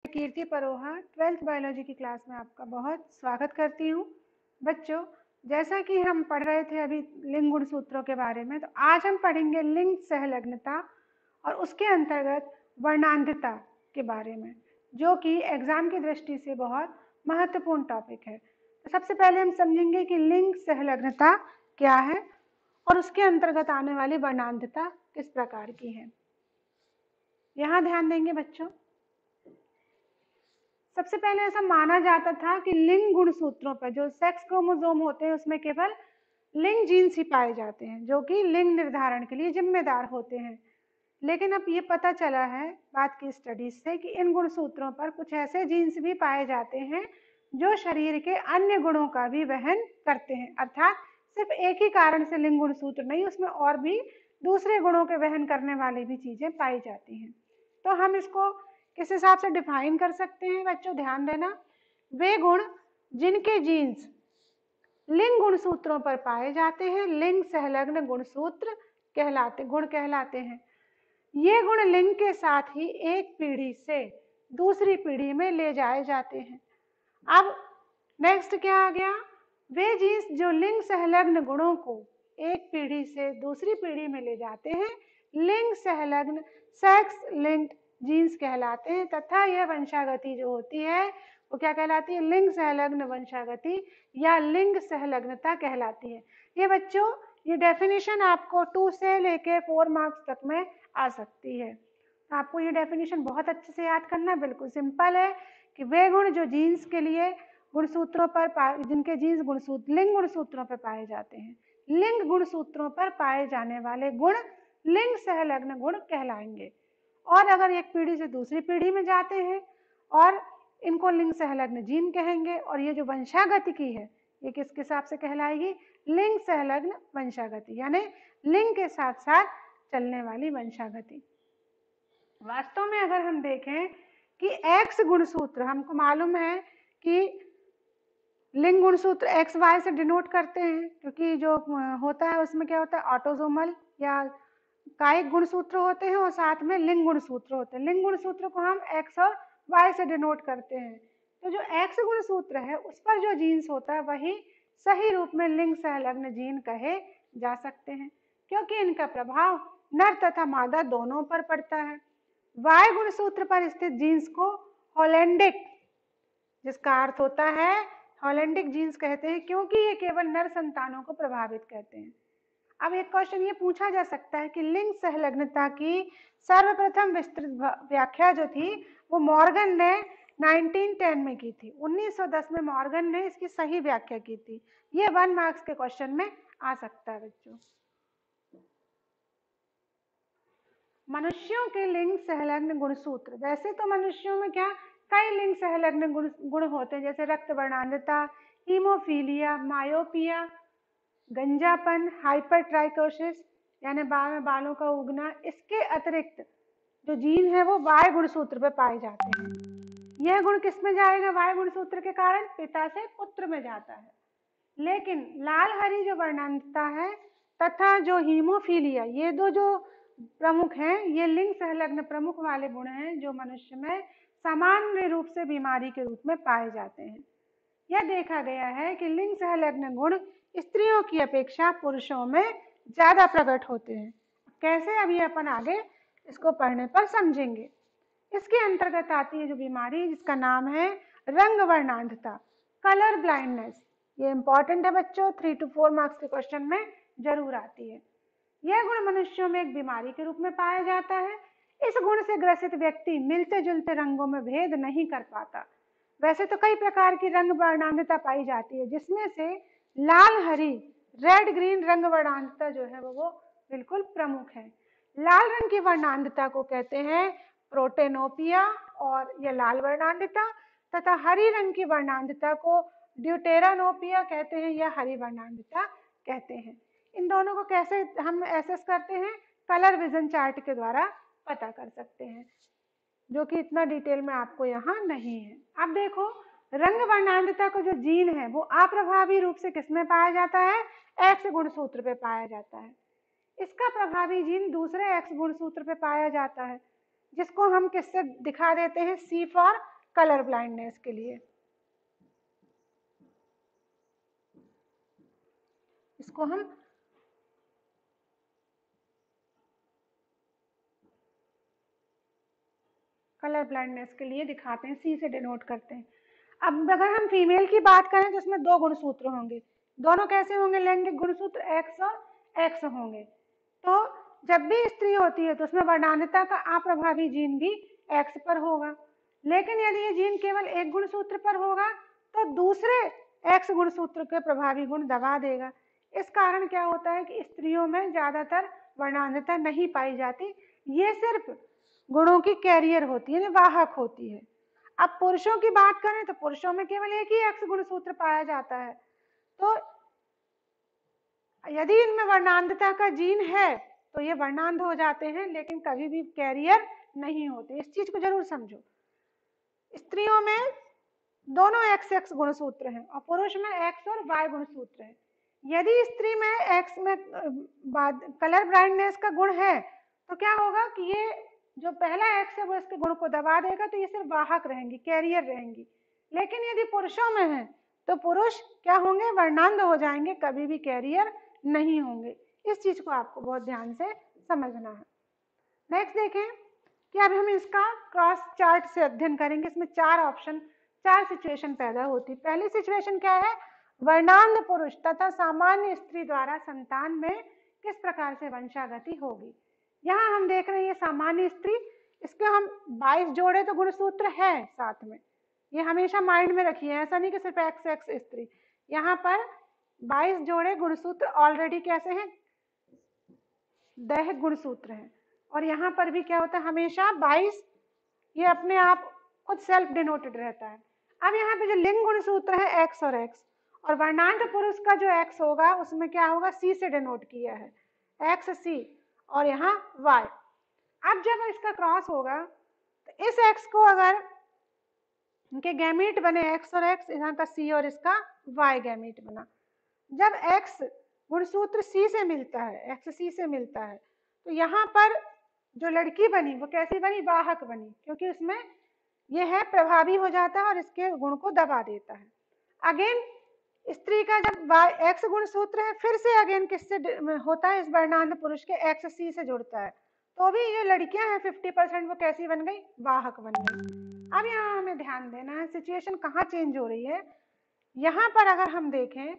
कीर्ति Paroha 12th biology की class में आपका बहुत स्वागत करती हूँ। बच्चों, जैसा कि हम पढ़ रहे थे अभी लिंग गुण सूत्रों के बारे में, तो आज हम पढ़ेंगे लिंग सहलग्नता और उसके अंतर्गत वर्णांधता के बारे में, जो कि एग्जाम की दृष्टि से बहुत महत्वपूर्ण टॉपिक है। तो सबसे पहले हम समझेंगे कि लिंग सहलग्नता क्या है और उसके अंतर्गत आने वाली वर्णांधता किस प्रकार की है। यहाँ ध्यान देंगे बच्चों। सबसे पहले ऐसा माना जाता था कि लिंग गुणसूत्रों पर जो सेक्स क्रोमोसोम होते हैं उसमें केवल लिंग जीन्स ही पाए जाते हैं, जो कि लिंग निर्धारण के लिए जिम्मेदार होते हैं। लेकिन अब ये पता चला है बात की स्टडीज से कि इन गुणसूत्रों पर कुछ ऐसे जीन्स भी पाए जाते हैं जो शरीर के अन्य गुणों का भी वहन करते हैं। अर्थात सिर्फ एक ही कारण से लिंग गुणसूत्र नहीं, उसमें और भी दूसरे गुणों के वहन करने वाली भी चीजें पाई जाती हैं। तो हम इसको किस हिसाब से डिफाइन कर सकते हैं बच्चों, ध्यान देना। वे गुण जिनके जीन्स लिंग गुणसूत्रों पर पाए जाते हैं लिंग सहलग्न गुणसूत्र कहलाते हैं। ये गुण लिंग के साथ ही एक पीढ़ी से दूसरी पीढ़ी में ले जाए जाते हैं। अब नेक्स्ट क्या आ गया? वे जीन्स जो लिंग सहलग्न गुणों को एक पीढ़ी से दूसरी पीढ़ी में ले जाते हैं लिंग सहलग्न सेक्स लिंक्ड जीन्स कहलाते हैं, तथा यह वंशागति जो होती है वो क्या कहलाती है? लिंग सहलग्न वंशागति या लिंग सहलग्नता कहलाती है। ये बच्चों, ये डेफिनेशन आपको 2 से लेके 4 मार्क्स तक में आ सकती है। आपको ये डेफिनेशन बहुत अच्छे से याद करना, बिल्कुल सिंपल है कि वे गुण जो जीन्स के लिए गुणसूत्रों पर जिनके जीन्स लिंग गुणसूत्रों पर पाए जाते हैं, लिंग गुणसूत्रों पर पाए जाने वाले गुण लिंग सहलग्न गुण कहलाएंगे। और अगर एक पीढ़ी से दूसरी पीढ़ी में जाते हैं और इनको लिंग सहलग्न जीन कहेंगे। और ये जो वंशागति की है ये किसके हिसाब से कहलाएगी? लिंग सहलग्न वंशागति, यानी लिंग के साथ साथ चलने वाली वंशागति। वास्तव में अगर हम देखें कि एक्स गुणसूत्र, हमको मालूम है कि लिंग गुणसूत्र एक्स वाई से डिनोट करते हैं, क्योंकि जो होता है उसमें क्या होता है? ऑटोसोमल या कायिक गुणसूत्र होते हैं और साथ में लिंग गुणसूत्र होते हैं। लिंग गुणसूत्र को हम एक्स और वाई से डिनोट करते हैं। तो जो एक्स गुणसूत्र है उस पर जो जीन्स होता है वही सही रूप में लिंग सहलग्न जीन कहे जा सकते हैं, क्योंकि इनका प्रभाव नर तथा मादा दोनों पर पड़ता है। वाई गुणसूत्र पर स्थित जीन्स को हॉलैंडिक, जिसका अर्थ होता है हॉलैंडिक जीन्स कहते हैं, क्योंकि ये केवल नर संतानों को प्रभावित करते हैं। अब एक क्वेश्चन ये पूछा जा सकता है कि लिंग सहलग्नता की सर्वप्रथम विस्तृत व्याख्या जो थी वो मॉर्गन ने 1910 में की थी। 1910 में मॉर्गन ने इसकी सही व्याख्या की थी। ये 1 मार्क्स के क्वेश्चन में आ सकता है बच्चों। मनुष्यों के लिंग सहलग्न गुणसूत्र, वैसे तो मनुष्यों में क्या कई लिंग सहलग्न गुण होते हैं, जैसे रक्त वर्णांधता, हीमोफीलिया, मायोपिया, गंजापन, हाइपरट्राइकोसिस यानी बाल में बालों का उगना। इसके अतिरिक्त जो जीन है वो वाई गुणसूत्र पे पाए जाते हैं। यह गुण किस में जाएगा? वाई गुणसूत्र के कारण पिता से पुत्र में जाता है। लेकिन लाल हरी जो वर्णांधता है तथा जो हीमोफीलिया, ये दो जो प्रमुख हैं, ये लिंग सहलग्न प्रमुख वाले गुण हैं जो मनुष्य में सामान्य रूप से बीमारी के रूप में पाए जाते हैं। यह देखा गया है कि लिंग सहलग्न गुण स्त्रियों की अपेक्षा पुरुषों में ज्यादा प्रकट होते हैं। कैसे? अभी अपन आगे इसको पढ़ने पर समझेंगे। इसके अंतर्गत आती है जो बीमारी जिसका नाम है रंग वर्णांधता, कलर ब्लाइंडनेस। ये इंपॉर्टेंट है बच्चों, 3 to 4 मार्क्स के क्वेश्चन में जरूर आती है। यह गुण मनुष्यों में एक बीमारी के रूप में पाया जाता है। इस गुण से ग्रसित व्यक्ति मिलते जुलते रंगों में भेद नहीं कर पाता। वैसे तो कई प्रकार की रंग वर्णांधता पाई जाती है, जिसमें से लाल हरी, रेड ग्रीन रंग वर्णांधता जो है वो बिल्कुल प्रमुख है। लाल रंग की वर्णांधता को कहते हैं प्रोटेनोपिया और यह लाल वर्णांधता, तथा हरी रंग की वर्णांधता को ड्यूटेरानोपिया कहते हैं या हरी वर्णांधता कहते हैं। इन दोनों को कैसे हम एसेस करते हैं? कलर विजन चार्ट के द्वारा पता कर सकते हैं, जो कि इतना डिटेल में आपको यहाँ नहीं है। अब देखो, रंग वर्णांधता को जो जीन है वो अप्रभावी रूप से किसमें पाया जाता है? एक्स गुणसूत्र पे पाया जाता है। इसका प्रभावी जीन दूसरे एक्स गुणसूत्र पे पाया जाता है, जिसको हम किससे दिखा देते हैं? C फॉर कलर ब्लाइंडनेस के लिए। इसको हम कलर ब्लाइंडनेस के लिए दिखाते हैं, सी से डिनोट करते हैं। अब अगर हम फीमेल की बात करें तो उसमें दो गुणसूत्र होंगे, दोनों कैसे होंगे? लैंगिक गुणसूत्र एक्स और एक्स होंगे। तो जब भी स्त्री होती है तो उसमें वर्णांधता का अप्रभावी जीन भी एक्स पर होगा, लेकिन यदि ये जीन केवल एक गुणसूत्र पर होगा तो दूसरे एक्स गुणसूत्र के प्रभावी गुण दबा देगा। इस कारण क्या होता है कि स्त्रियों में ज्यादातर वर्णांधता नहीं पाई जाती, ये सिर्फ गुणों की कैरियर होती है, वाहक होती है। अब पुरुषों की बात करें तो पुरुषों में केवल एक ही एक्स गुणसूत्र पाया जाता है, तो यदि इनमें वर्णांधता का जीन है तो ये वर्णांध हो जाते हैं, लेकिन कभी भी कैरियर नहीं होते। इस चीज को जरूर समझो। स्त्रियों में दोनों एक्स एक्स गुणसूत्र हैं और पुरुष में एक्स और वाई गुणसूत्र है। यदि स्त्री में एक्स में कलर ब्लाइंडनेस का गुण है तो क्या होगा कि ये जो पहला एक्स है वो इसके गुण को दबा देगा, तो ये सिर्फ वाहक रहेंगी, कैरियर रहेंगी। लेकिन यदि पुरुषों में है तो पुरुष क्या होंगे? वर्णांध हो जाएंगे, कभी भी कैरियर नहीं होंगे। इस चीज को आपको बहुत ध्यान से समझना है। नेक्स्ट देखें कि अब हम इसका क्रॉस चार्ट से अध्ययन करेंगे। इसमें चार ऑप्शन, चार सिचुएशन पैदा होती। पहली सिचुएशन क्या है? वर्णांध पुरुष तथा सामान्य स्त्री द्वारा संतान में किस प्रकार से वंशागति होगी। यहाँ हम देख रहे हैं ये सामान्य स्त्री, इसके हम 22 जोड़े तो गुणसूत्र है साथ में, ये हमेशा माइंड में रखिए, ऐसा नहीं कि सिर्फ एक्स एक्स स्त्री। यहाँ पर 22 जोड़े गुणसूत्र ऑलरेडी कैसे हैं? दैहिक गुणसूत्र हैं। और यहाँ पर भी क्या होता है? हमेशा 22 ये अपने आप खुद सेल्फ डिनोटेड रहता है। अब यहाँ पे जो लिंग गुणसूत्र है एक्स और एक्स, और वर्णांध पुरुष का जो एक्स होगा उसमें क्या होगा? सी से डिनोट किया है, एक्स सी, और यहाँ वाई। अब जब इसका क्रॉस होगा तो इस एक्स को अगर इनके गैमीट बने एक्स और एक्स, यहाँ का सी और इसका वाई गैमीट बना, जब एक्स गुणसूत्र सी से मिलता है, एक्स सी से मिलता है, तो यहाँ पर जो लड़की बनी वो कैसी बनी? वाहक बनी, क्योंकि उसमें ये है प्रभावी हो जाता है और इसके गुण को दबा देता है। अगेन स्त्री का जब एक्स गुणसूत्र है फिर से अगेन किससे होता है? इस वर्णांध पुरुष के एक्स सी से जुड़ता है, तो भी ये लड़कियां हैं 50% वो कैसी बन गई? वाहक बन गई। अब यहाँ हमें ध्यान देना है सिचुएशन कहाँ चेंज हो रही है। यहाँ पर अगर हम देखें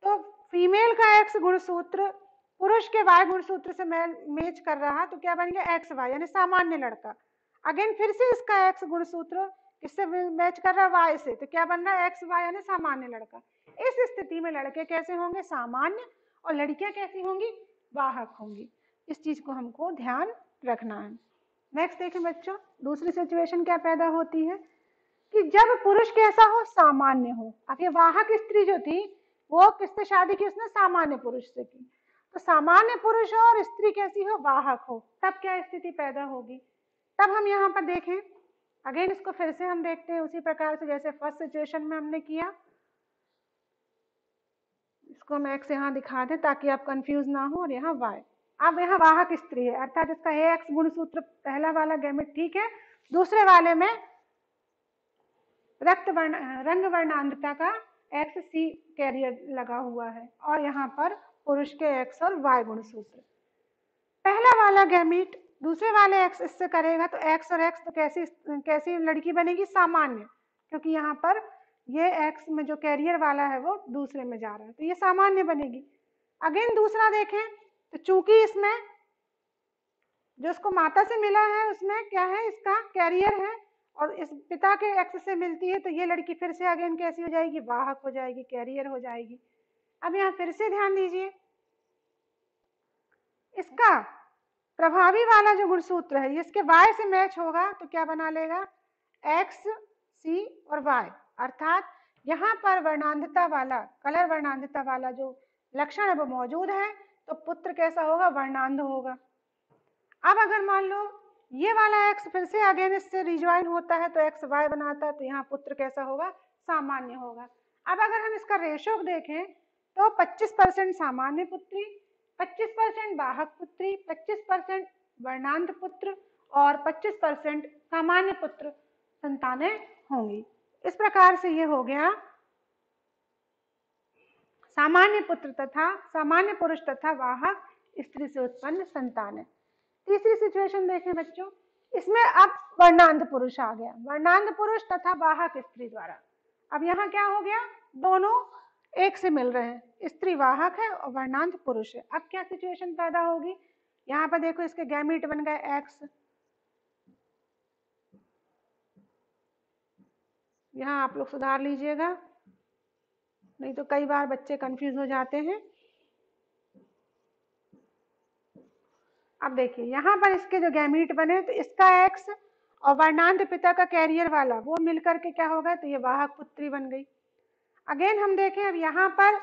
तो फीमेल का एक्स गुणसूत्र पुरुष के वाई गुणसूत्र से मैच कर रहा, तो क्या बन गया? एक्स वाई, यानी सामान्य लड़का। अगेन फिर से इसका एक्स गुणसूत्र किससे मैच कर रहा है? वाई से, तो क्या बन रहा है? एक्स वाई, यानी सामान्य लड़का। इस स्थिति में लड़के कैसे होंगे? सामान्य, और लड़कियां कैसी होंगी? वाहक होंगी। इस चीज को हमको ध्यान रखना है। नेक्स्ट देखें बच्चों, दूसरी सिचुएशन क्या पैदा होती है कि जब पुरुष कैसा हो? सामान्य हो। अब ये वाहक स्त्री जो थी वो किससे शादी की? उसने सामान्य पुरुष से की। तो सामान्य पुरुष हो और स्त्री कैसी हो? वाहक हो, तब क्या स्थिति पैदा होगी? तब हम यहाँ पर देखें, अगेन इसको फिर से हम देखते हैं उसी प्रकार से जैसे फर्स्ट सिचुएशन में हमने किया। इसको हम एक्स यहाँ दिखा दें ताकि आप कंफ्यूज ना हो, और यहाँ वाई। अब यहाँ वाहक स्त्री है, अर्थात इसका एक्स गुणसूत्र पहला वाला गैमेट ठीक है, दूसरे वाले में रंग वर्णांधता का एक्स सी कैरियर लगा हुआ है, और यहाँ पर पुरुष के एक्स और वाई गुणसूत्र। पहला वाला गैमीट दूसरे वाले एक्स इससे करेगा तो एक्स और एक्स तो कैसी लड़की बनेगी? सामान्य, क्योंकि यहाँ पर ये एक्स में जो कैरियर वाला है वो दूसरे में जा रहा है, तो ये सामान्य बनेगी। अगेन दूसरा देखें तो चूंकि इसमें जो इसको माता से मिला है उसमें क्या है? इसका कैरियर है, और इस पिता के एक्स से मिलती है, तो ये लड़की फिर से अगेन कैसी हो जाएगी? वाहक हो जाएगी, कैरियर हो जाएगी। अब यहाँ फिर से ध्यान दीजिए, इसका प्रभावी वाला जो गुणसूत्र है इसके वाई से मैच होगा तो क्या बना लेगा? एक्स सी और वाई, अर्थात यहाँ पर वर्णांधता वाला, कलर वर्णांधता वाला जो लक्षण है वो मौजूद है, तो पुत्र कैसा होगा? वर्णांध होगा। अब अगर मान लो ये वाला एक्स फिर से अगेन इससे रिज्वाइन होता है तो एक्स वाई बनाता है, तो यहाँ पुत्र कैसा होगा? सामान्य होगा। अब अगर हम इसका रेशो देखें तो 25% सामान्य पुत्री, 25% वाहक पुत्री, 25% वर्णांध पुत्र और 25% सामान्य पुत्र संतानें होंगी। इस प्रकार से ये हो गया सामान्य पुत्र तथा सामान्य पुरुष तथा वाहक स्त्री से उत्पन्न संतान है। तीसरी सिचुएशन देखें बच्चों, इसमें अब वर्णांध पुरुष आ गया, वर्णांध पुरुष तथा वाहक स्त्री द्वारा। अब यहाँ क्या हो गया, दोनों एक से मिल रहे हैं, स्त्री वाहक है और वर्णांध पुरुष है। अब क्या सिचुएशन पैदा होगी, यहाँ पर देखो इसके गैमीट बन गए एक्स, यहाँ आप लोग सुधार लीजिएगा, नहीं तो कई बार बच्चे कंफ्यूज हो जाते हैं। अब देखिए यहाँ पर इसके जो गैमीट बने तो इसका एक्स और वर्णांध पिता का कैरियर वाला वो मिलकर के क्या होगा, तो ये वाहक पुत्री बन गई। अगेन हम देखें, अब यहाँ पर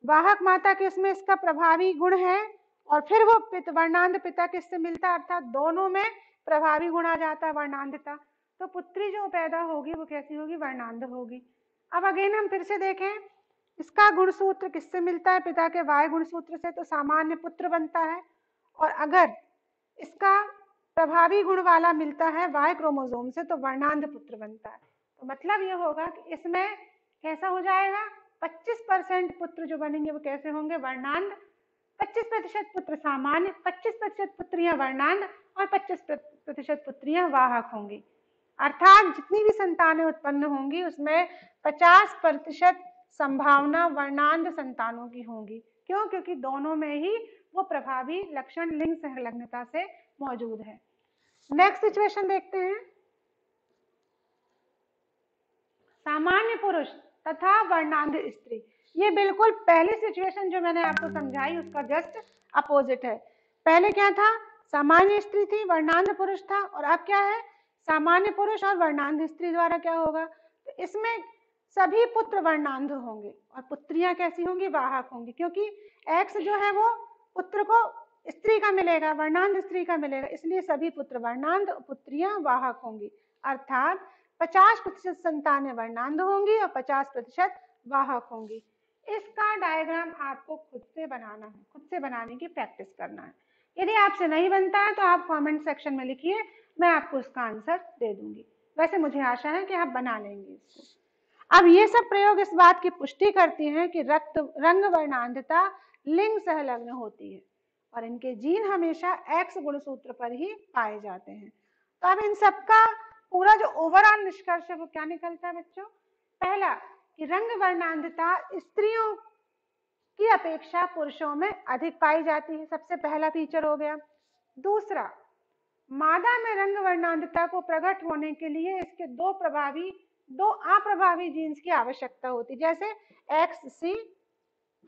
वाहक माता के इसमें इसका प्रभावी गुण है और फिर वो वर्णांध पिता किससे मिलता है, अर्थात दोनों में प्रभावी गुण आ जाता है वर्णांधता, तो पुत्री जो पैदा होगी वो कैसी होगी, वर्णांध होगी। अब अगेन हम फिर से देखें, इसका गुणसूत्र किससे मिलता है, पिता के वाय गुणसूत्र से, तो सामान्य पुत्र बनता है। और अगर इसका प्रभावी गुण वाला मिलता है वाय क्रोमोसोम से तो वर्णांध पुत्र बनता है। तो मतलब ये होगा कि इसमें कैसा हो जाएगा, 25% पुत्र जो बनेंगे वो कैसे होंगे, वर्णांध, 25% पुत्र सामान्य, 25% पुत्रियां वर्णांध और 25% पुत्रियां वाहक होंगी। अर्थात जितनी भी संतानें उत्पन्न होंगी उसमें 50% संभावना वर्णांध संतानों की होगी। क्यों, क्योंकि दोनों में ही वो प्रभावी लक्षण लिंग संलग्नता से मौजूद है। नेक्स्ट सिचुएशन देखते हैं, सामान्य पुरुष तथा वर्णांध स्त्री। ये बिल्कुल पहली सिचुएशन जो मैंने आपको समझाई उसका जस्ट अपोजिट है। पहले क्या था, सामान्य स्त्री थी, वर्णांध पुरुष था, और अब क्या है, सामान्य पुरुष और वर्णांध स्त्री द्वारा क्या होगा, तो इसमें सभी पुत्र वर्णांध होंगे और पुत्रियां कैसी होंगी, वाहक होंगी, क्योंकि एक्स जो है वो पुत्र को स्त्री का मिलेगा, वर्णांध स्त्री का मिलेगा, इसलिए सभी पुत्र वर्णांध, पुत्रियां वाहक होंगी। अर्थात 50% संतानें वर्णांध होंगी और 50% वाहक होंगी। इसका डायग्राम आपको खुद से बनाना है, खुद से बनाने की प्रैक्टिस करना है। यदि आपसे नहीं बनता है तो आप कमेंट सेक्शन में लिखिए, मैं आपको इसका आंसर दे दूंगी। वैसे मुझे आशा है कि आप बना लेंगे इसको। अब ये सब प्रयोग इस बात की पुष्टि करती हैं कि रंग वर्णांधता लिंग संलग्न होती है और इनके जीन हमेशा एक्स गुणसूत्र पर ही पाए जाते हैं। तो अब इन सबका पूरा जो ओवरऑल निष्कर्ष है वो क्या निकलता है बच्चों, पहला कि रंग वर्णांधता स्त्रियों की अपेक्षा पुरुषों में अधिक पाई जाती है, सबसे पहला फीचर हो गया। दूसरा, मादा में रंग वर्णांधता को प्रकट होने के लिए इसके दो अप्रभावी जीन्स की आवश्यकता होती, जैसे XC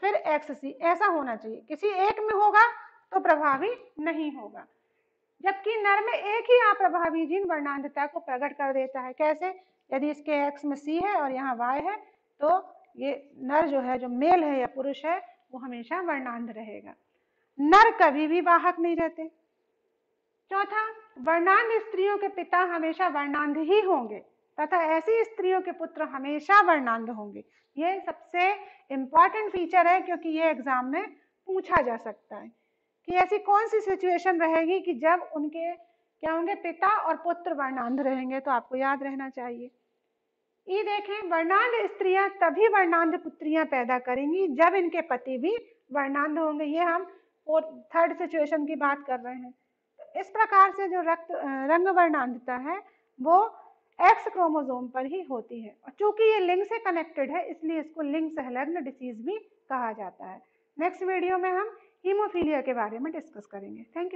फिर XC, ऐसा होना चाहिए, किसी एक में होगा तो प्रभावी नहीं होगा। जबकि नर में एक ही अप्रभावी जीन वर्णांधता को प्रकट कर देता है। कैसे, यदि इसके X में C है और यहाँ Y है तो ये नर जो है, जो मेल है या पुरुष है, वो हमेशा वर्णांध रहेगा, नर कभी भी वाहक नहीं रहते। चौथा, वर्णांध स्त्रियों के पिता हमेशा वर्णांध ही होंगे तथा ऐसी स्त्रियों के पुत्र हमेशा वर्णांध होंगे। ये सबसे इंपॉर्टेंट फीचर है क्योंकि ये एग्जाम में पूछा जा सकता है कि ऐसी कौन सी सिचुएशन रहेगी कि जब उनके क्या होंगे, पिता और पुत्र वर्णांध रहेंगे, तो आपको याद रहना चाहिए। ये देखें, वर्णांध स्त्रियां तभी वर्णांध पुत्रियां पैदा करेंगी जब इनके पति भी वर्णांध होंगे। ये हम थर्ड सिचुएशन की बात कर रहे हैं। तो इस प्रकार से जो रंग वर्णांधता है वो एक्स क्रोमोसोम पर ही होती है और चूंकि ये लिंग से कनेक्टेड है इसलिए इसको लिंग संलग्न डिसीज भी कहा जाता है। नेक्स्ट वीडियो में हम हीमोफीलिया के बारे में डिस्कस करेंगे। Thank you.